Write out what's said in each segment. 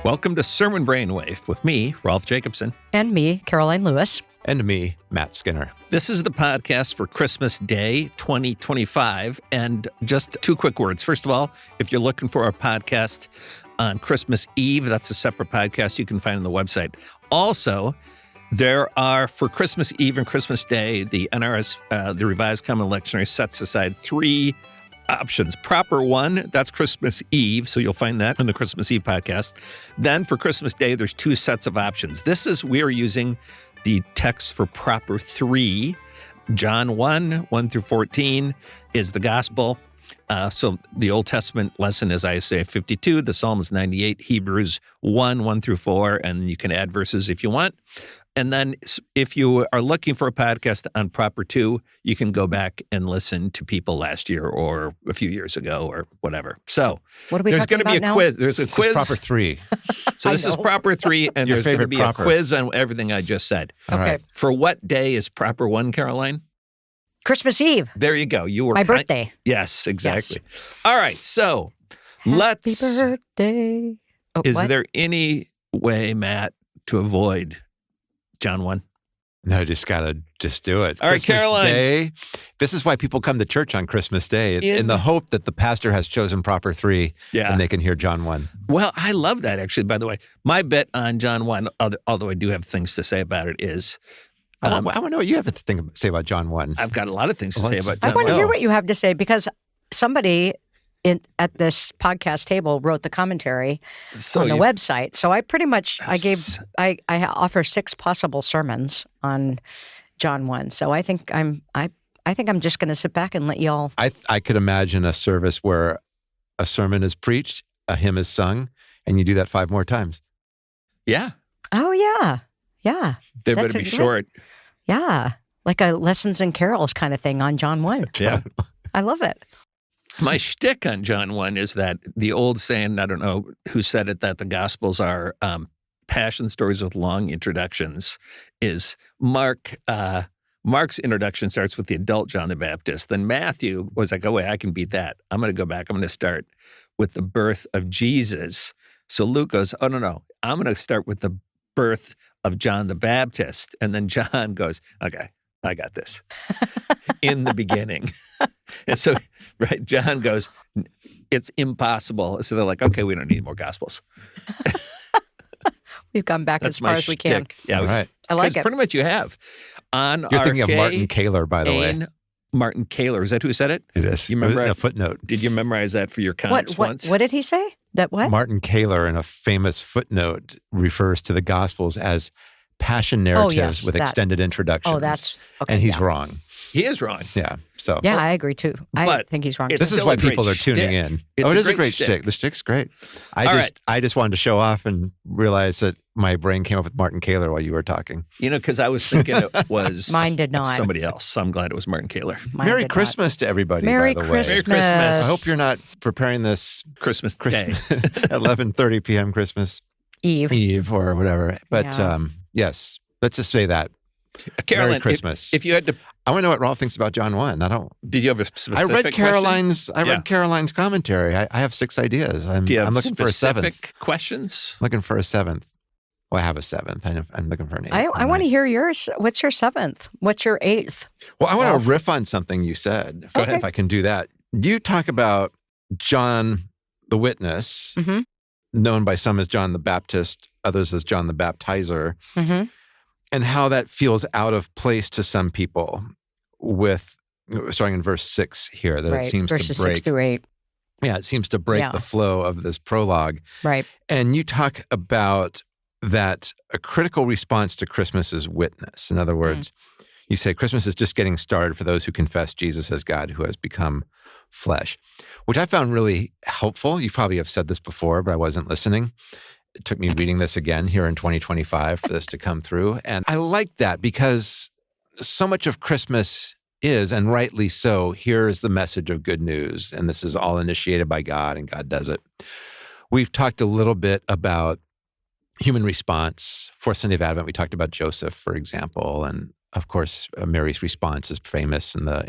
Welcome to Sermon Brainwave with me, Rolf Jacobson. And me, Karoline Lewis. And me, Matt Skinner. This is the podcast for Christmas Day 2025. And just two quick words. First of all, if you're looking for our podcast on Christmas Eve, that's a separate podcast you can find on the website. Also, there are, for Christmas Eve and Christmas Day, the NRS, the Revised Common Lectionary sets aside three options. Proper one, that's Christmas Eve, so you'll find that in the Christmas Eve podcast. Then for Christmas Day, there's two sets of options. We are using the text for Proper 3. John 1 through 14 is the gospel. So the Old Testament lesson is Isaiah 52, the Psalms 98, Hebrews 1 through 4, and you can add verses if you want. And then if you are looking for a podcast on Proper 2, you can go back and listen to people last year or a few years ago or whatever. So what are we there's going to be a now? quiz. There's a quiz. Proper 3. So this is Proper 3, and there's going to be proper. a quiz on everything I just said. All Okay. right. For what day is Proper 1, Karoline? Christmas Eve. There you go. You were My birthday. Yes, exactly. All right. So Happy let's. birthday. Oh, Is what? there any way, Matt, to avoid John 1? No, just gotta do it. All right, Christmas Karoline. Day. This is why people come to church on Christmas Day, in In- the hope that the pastor has chosen Proper 3 Yeah. and they can hear John 1. Well, I love that, actually, by the way. My bet on John 1, although I do have things to say about it, is I want to know what you have to say about John 1. I've got a lot of things to Well, say let's- about I John want to 1. hear what you have to say because somebody at this podcast table wrote the commentary on the website. So I pretty much I offer 6 possible sermons on John 1. So I think I'm just going to sit back and let y'all. I could imagine a service where a sermon is preached, a hymn is sung, and you do that 5 more times. Yeah. Oh yeah, yeah, They That's better be a great- short. yeah, like a lessons and carols kind of thing on John 1. Yeah. I love it. My shtick on John 1 is that the old saying, I don't know who said it, that the Gospels are passion stories with long introductions, is Mark's introduction starts with the adult John the Baptist. Then Matthew was like, oh, wait, I can beat that. I'm going to go back. I'm going to start with the birth of Jesus. So Luke goes, oh, no, I'm going to start with the birth of John the Baptist. And then John goes, okay, I got this. In the beginning. And so, right, John goes, it's impossible. So they're like, okay, we don't need more Gospels. We've gone back That's as far my as we can. shtick. Yeah, All right. I like 'cause it. pretty much you have. On You're thinking of RK, Martin Kaler, by the way. Ain Martin Kaler. Is that who said it? It is. You remember It was in it? a footnote. Did you memorize that for your cons once? What did he say? That what? Martin Kaler, in a famous footnote, refers to the Gospels as passion narratives yes, with that. extended introductions. Oh, that's okay. And he's yeah. wrong. He is wrong. Yeah. So Yeah, I agree too. I But think he's wrong. it's this is still why a great people are tuning shtick. in. It's It is a great great shtick. shtick. The shtick's great. All right. I just wanted to show off and realize that my brain came up with Martin Kaler while you were talking. You know, because I was thinking it was Mine did not. somebody else. So I'm glad it was Martin Kaler. Mine Merry did not. Christmas to everybody, Merry by the Christmas. way. Merry Christmas. I hope you're not preparing this Christmas Day. Christmas 11:30 p.m. Christmas Eve. or whatever. But Yeah. yes, let's just say that. Carolyn, Merry Christmas. If you had to, I want to know what Rolf thinks about John 1. did you have a specific I read question? Caroline's commentary. I have 6 ideas. I'm Do you have looking for a 7th. specific questions? Looking for a 7th. Well, I have a 7th. I'm looking for an 8th. I want to hear yours. What's your 7th? What's your 8th? Well, I want Rolf. to riff on something you said. Go ahead. If I can do that. You talk about John the Witness, Mm-hmm. known by some as John the Baptist, others as John the Baptizer, Mm-hmm. and how that feels out of place to some people with, starting in verse 6 here, that Right. it seems Verses to break. 6 through 8. Yeah, it seems to break Yeah. the flow of this prologue. Right. And you talk about that a critical response to Christmas is witness. In other words, you say Christmas is just getting started for those who confess Jesus as God who has become flesh, which I found really helpful. You probably have said this before, but I wasn't listening. It took me reading this again here in 2025 for this to come through. And I like that because so much of Christmas is, and rightly so, here is the message of good news. And this is all initiated by God, and God does it. We've talked a little bit about human response. Fourth Sunday of Advent, we talked about Joseph, for example, and of course, Mary's response is famous in the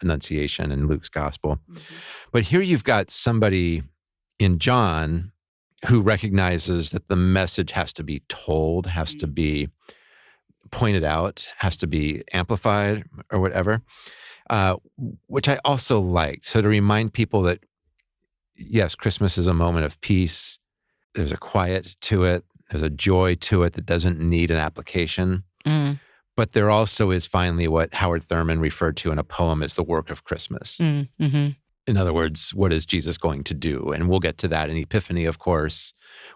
Annunciation in Luke's Gospel. Mm-hmm. But here you've got somebody in John who recognizes that the message has to be told, has to be pointed out, has to be amplified or whatever, which I also liked. So to remind people that, yes, Christmas is a moment of peace. There's a quiet to it. There's a joy to it that doesn't need an application. But there also is finally what Howard Thurman referred to in a poem as the work of Christmas. In other words, what is Jesus going to do? And we'll get to that in Epiphany, of course,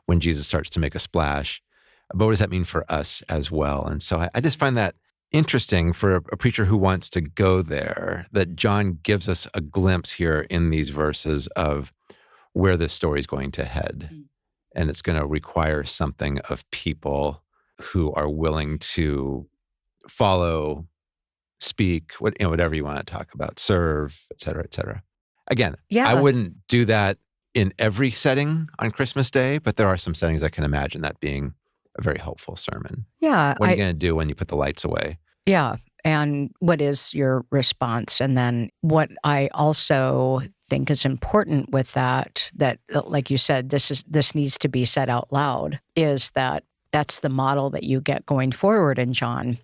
when Jesus starts to make a splash. But what does that mean for us as well? And so I just find that interesting for a preacher who wants to go there, that John gives us a glimpse here in these verses of where this story is going to head. And it's going to require something of people who are willing to follow, speak, whatever you want to talk about, serve, et cetera, et cetera. Again, I wouldn't do that in every setting on Christmas Day, but there are some settings I can imagine that being a very helpful sermon. Yeah. What are you going to do when you put the lights away? Yeah. And what is your response? And then what I also think is important with that, like you said, this needs to be said out loud, is that's the model that you get going forward in John,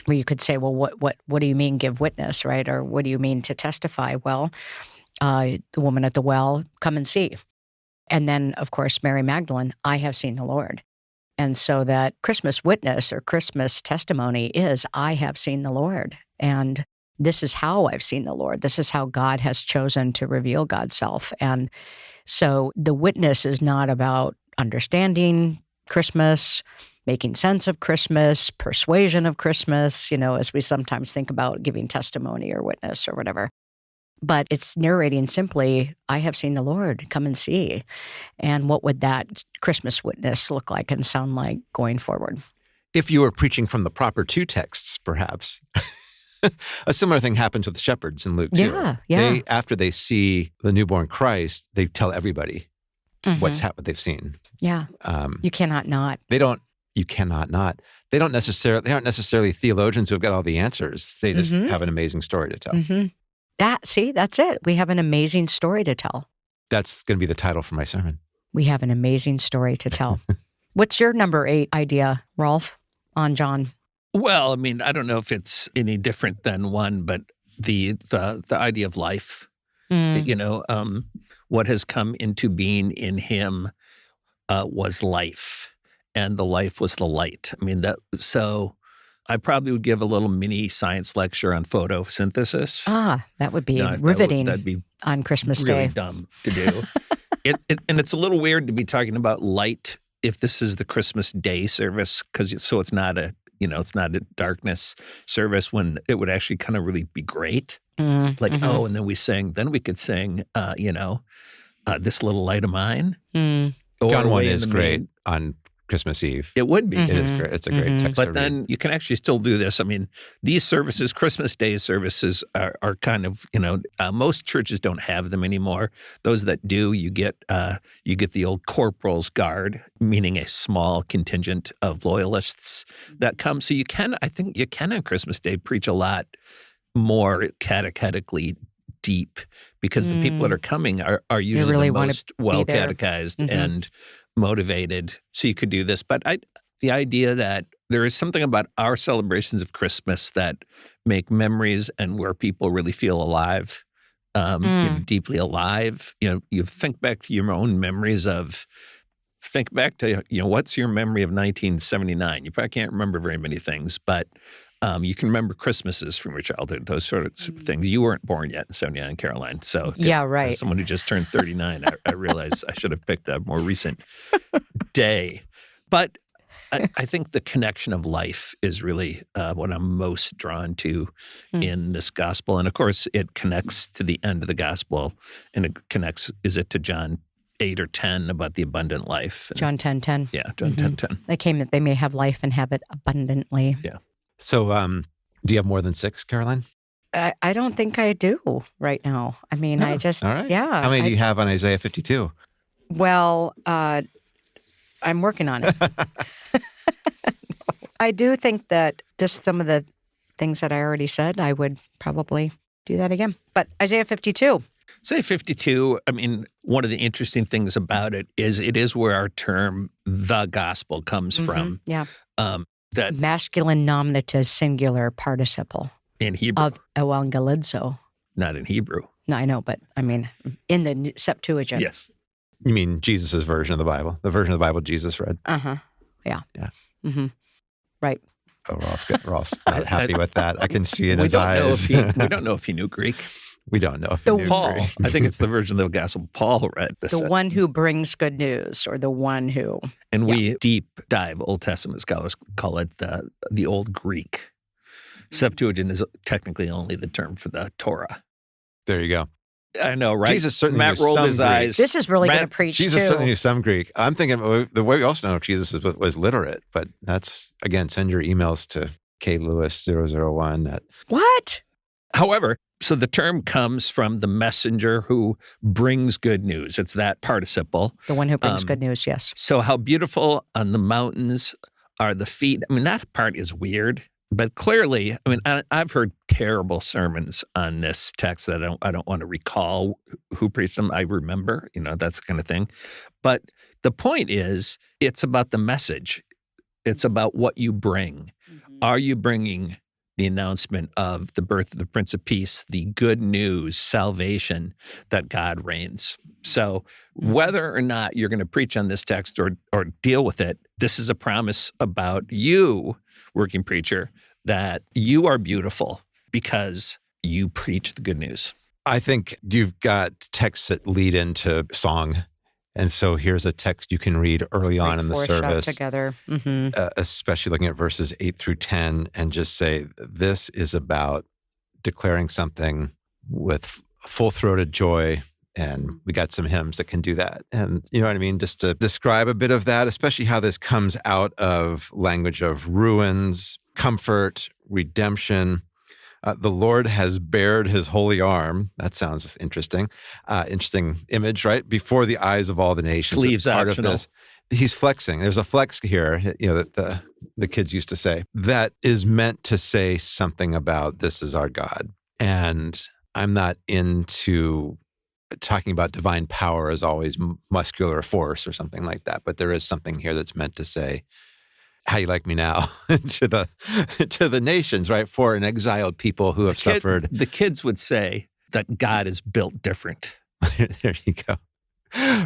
where you could say, well, what do you mean give witness, right? Or what do you mean to testify? Well, the woman at the well, come and see. And then, of course, Mary Magdalene, I have seen the Lord. And so that Christmas witness or Christmas testimony is, I have seen the Lord. And this is how I've seen the Lord. This is how God has chosen to reveal God's self. And so the witness is not about understanding Christmas, making sense of Christmas, persuasion of Christmas, as we sometimes think about giving testimony or witness or whatever. But it's narrating simply, I have seen the Lord, come and see. And what would that Christmas witness look like and sound like going forward? If you were preaching from the proper two texts, perhaps. A similar thing happens with the shepherds in Luke 2. Yeah. After they see the newborn Christ, they tell everybody what they've seen. Yeah. You cannot not. You cannot not. They aren't necessarily theologians who have got all the answers. They just have an amazing story to tell. That's it. We have an amazing story to tell. That's going to be the title for my sermon. We have an amazing story to tell. What's your number 8 idea, Rolf, on John? Well, I mean, I don't know if it's any different than one, but the idea of life, what has come into being in him was life, and the life was the light. I mean, so I probably would give a little mini science lecture on photosynthesis. That would be riveting. That'd be on Christmas really Day. Dumb to do. And it's a little weird to be talking about light if this is the Christmas Day service, so it's not a darkness service when it would actually kind of really be great. And then we could sing, This Little Light of Mine. John 1 is great on Christmas Eve. It would be. It is great. It's a great text. But then you can actually still do this. I mean, these services, Christmas Day services, are kind of, most churches don't have them anymore. Those that do, you get the old corporal's guard, meaning a small contingent of loyalists that come. So I think you can on Christmas Day preach a lot more catechetically deep, because the people that are coming are usually really the most well catechized and motivated. So you could do this. But the idea that there is something about our celebrations of Christmas that make memories and where people really feel alive, deeply alive. You think back to your own memories think back to, what's your memory of 1979? You probably can't remember very many things, but you can remember Christmases from your childhood, those sorts of things. You weren't born yet in 79, Karoline. So as someone who just turned 39, I realized I should have picked a more recent day. But I think the connection of life is really what I'm most drawn to in this gospel. And of course, it connects to the end of the gospel, and it connects, is it to John 8 or 10 about the abundant life? John 10:10. Yeah, John 10:10. They came that they may have life and have it abundantly. Yeah. So do you have more than 6, Karoline? I don't think I do right now. I mean, I just, all right. yeah. How many do you have on Isaiah 52? Well, I'm working on it. I do think that just some of the things that I already said, I would probably do that again. But Isaiah 52, Say 52. I mean, one of the interesting things about it is where our term "the gospel" comes from. Yeah. That masculine nominative singular participle in Hebrew of evangelizo. Not in Hebrew. No, I know, but I mean, in the Septuagint. Yes. You mean Jesus' version of the Bible, the version of the Bible Jesus read? Yeah. Yeah. Mm-hmm. Right. Oh, Rolf's not happy with that. I can see in his eyes. We don't know if he knew Greek. We don't know if he knew Paul. Greek. I think it's the version of the gospel Paul read. The one who brings good news, or the one who. And we deep dive Old Testament scholars call it the Old Greek. Septuagint is technically only the term for the Torah. There you go. I know, right? Jesus certainly Matt knew rolled some his Greek. eyes. This is really going to preach Jesus too. certainly knew some Greek. I'm thinking the way we also know Jesus was literate, but that's, again, send your emails to klewis001 at... What? However, so the term comes from the messenger who brings good news. It's that participle. The one who brings good news, yes. So how beautiful on the mountains are the feet. I mean, that part is weird. But clearly, I mean, I've heard terrible sermons on this text that I don't want to recall who preached them. I remember, that's the kind of thing. But the point is, it's about the message. It's about what you bring. Mm-hmm. Are you bringing the announcement of the birth of the Prince of Peace, the good news, salvation, that God reigns? So whether or not you're going to preach on this text or deal with it, this is a promise about you, working preacher, that you are beautiful because you preach the good news. I think you've got texts that lead into song. And so here's a text you can read early on in the service, together. Especially looking at verses 8 through 10, and just say, this is about declaring something with full-throated joy. And we got some hymns that can do that. And you know what I mean? Just to describe a bit of that, especially how this comes out of language of ruins, comfort, redemption. The Lord has bared his holy arm. That sounds interesting. Interesting image, right? Before the eyes of all the nations. Sleeves optional. Of this. He's flexing. There's a flex here, that the kids used to say, that is meant to say something about this is our God. And I'm not into talking about divine power as always muscular force or something like that. But there is something here that's meant to say, how you like me now to the nations, right? For an exiled people who have suffered. The kids would say that God is built different. There you go.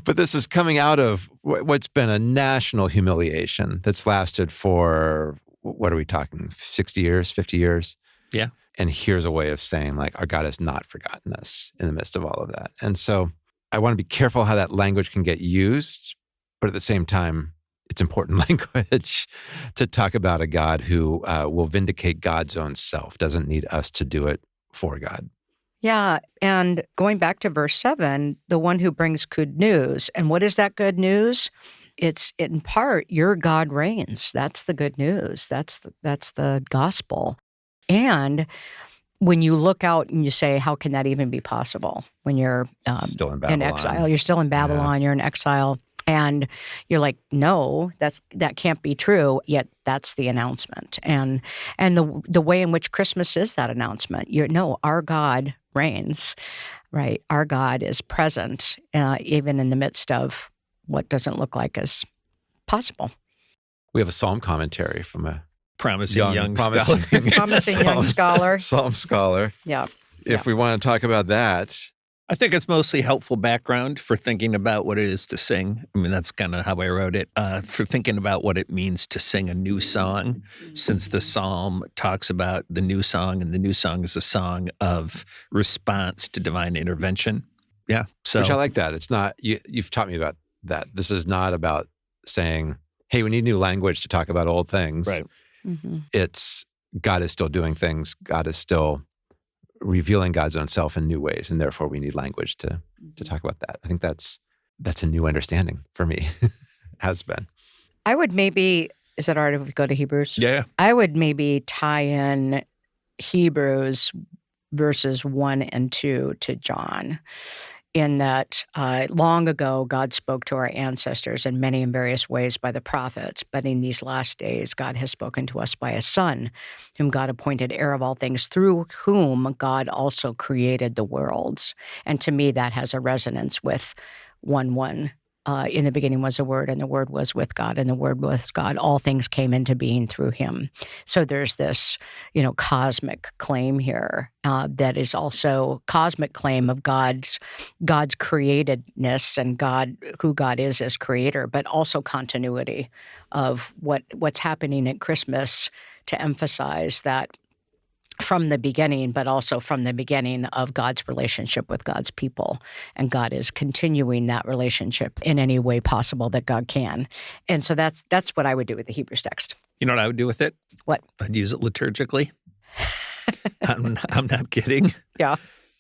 But this is coming out of what's been a national humiliation that's lasted for, what are we talking, 60 years, 50 years? Yeah. And here's a way of saying, like, our God has not forgotten us in the midst of all of that. And so I want to be careful how that language can get used, but at the same time, it's important language to talk about a God who will vindicate God's own self, doesn't need us to do it for God. Yeah, and going back to verse 7, the one who brings good news. And what is that good news? It's in part, your God reigns. That's the good news. That's the gospel. And when you look out and you say, how can that even be possible when you're still in Babylon. exile? You're still in Babylon. Yeah. You're in exile. And you're like, no, that can't be true. Yet that's the announcement. And the way in which Christmas is that announcement. Our God reigns, right? Our God is present, even in the midst of what doesn't look like as possible. We have a psalm commentary from a promising young scholar. Promising young scholar. Psalm scholar. Yeah. If we want to talk about that. I think it's mostly helpful background for thinking about what it is to sing. I mean, that's kind of how I wrote it, for thinking about what it means to sing a new song, since the psalm talks about the new song, and the new song is a song of response to divine intervention. Yeah. So, which I like that. It's not, you've taught me about that. This is not about saying, hey, we need new language to talk about old things. Right. Mm-hmm. It's God is still doing things. God is still revealing God's own self in new ways, and therefore we need language to talk about that. I think that's a new understanding for me. Has been. I would maybe, is it all right if we go to Hebrews? Yeah. I would maybe tie in Hebrews verses 1 and 2 to John. in that long ago God spoke to our ancestors in many and various ways by the prophets, but in these last days God has spoken to us by a Son, whom God appointed heir of all things, through whom God also created the worlds. And to me, that has a resonance with 1:1. In the beginning was the Word, and the Word was with God, and the Word was God. All things came into being through him. So there's this, cosmic claim here that is also cosmic claim of God's createdness and God, who God is as creator, but also continuity of what's happening at Christmas, to emphasize that from the beginning, but also from the beginning of God's relationship with God's people. And God is continuing that relationship in any way possible that God can. And so that's what I would do with the Hebrews text. You know what I would do with it? What? I'd use it liturgically. I'm not kidding. Yeah.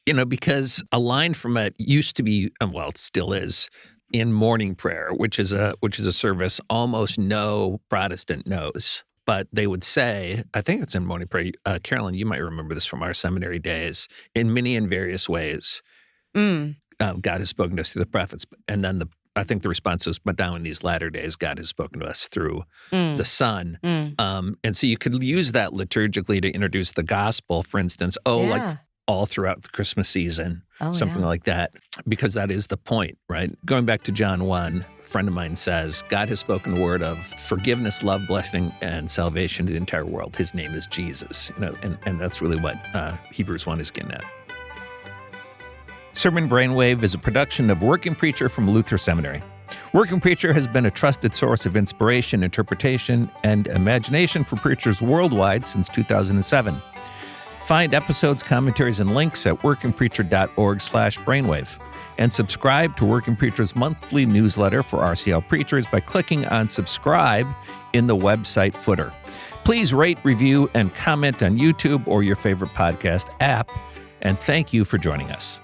Because a line from it used to be, well, it still is, in morning prayer, which is a service almost no Protestant knows. But they would say, I think it's in morning prayer. Karoline, you might remember this from our seminary days. In many and various ways, God has spoken to us through the prophets. And then I think the response was, but now in these latter days, God has spoken to us through the Son. And so you could use that liturgically to introduce the gospel, for instance, like all throughout the Christmas season, something like that, because that is the point, right? Going back to John 1, a friend of mine says, God has spoken a word of forgiveness, love, blessing, and salvation to the entire world. His name is Jesus, and that's really what Hebrews 1 is getting at. Sermon Brainwave is a production of Working Preacher from Luther Seminary. Working Preacher has been a trusted source of inspiration, interpretation, and imagination for preachers worldwide since 2007. Find episodes, commentaries, and links at workingpreacher.org/brainwave. And subscribe to Working Preacher's monthly newsletter for RCL preachers by clicking on subscribe in the website footer. Please rate, review, and comment on YouTube or your favorite podcast app. And thank you for joining us.